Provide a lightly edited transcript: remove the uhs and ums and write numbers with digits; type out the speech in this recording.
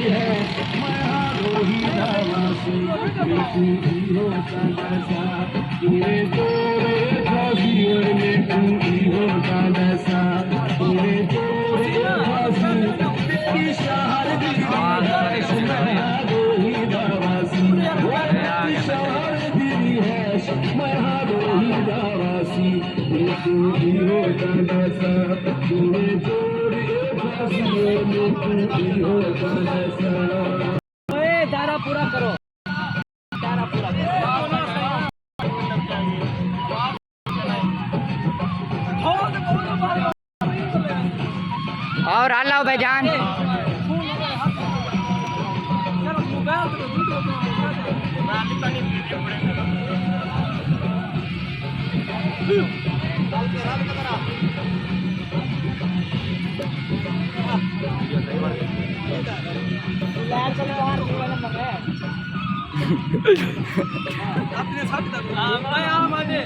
है मैं रोही दावासी होता नशा तेरे तोरे था जीवन में तू ही होता नशा तेरे तोरे था तेरी शहर रोही दावासी शहर दिली है मैं रोही दावासी तू ही होता नशा तेरे तोरे था जीवन में तू ही होता नशा तारा पूरा करो तारा पूरा करो और अल्लाह भाईजान अपने साथ मैं आ माने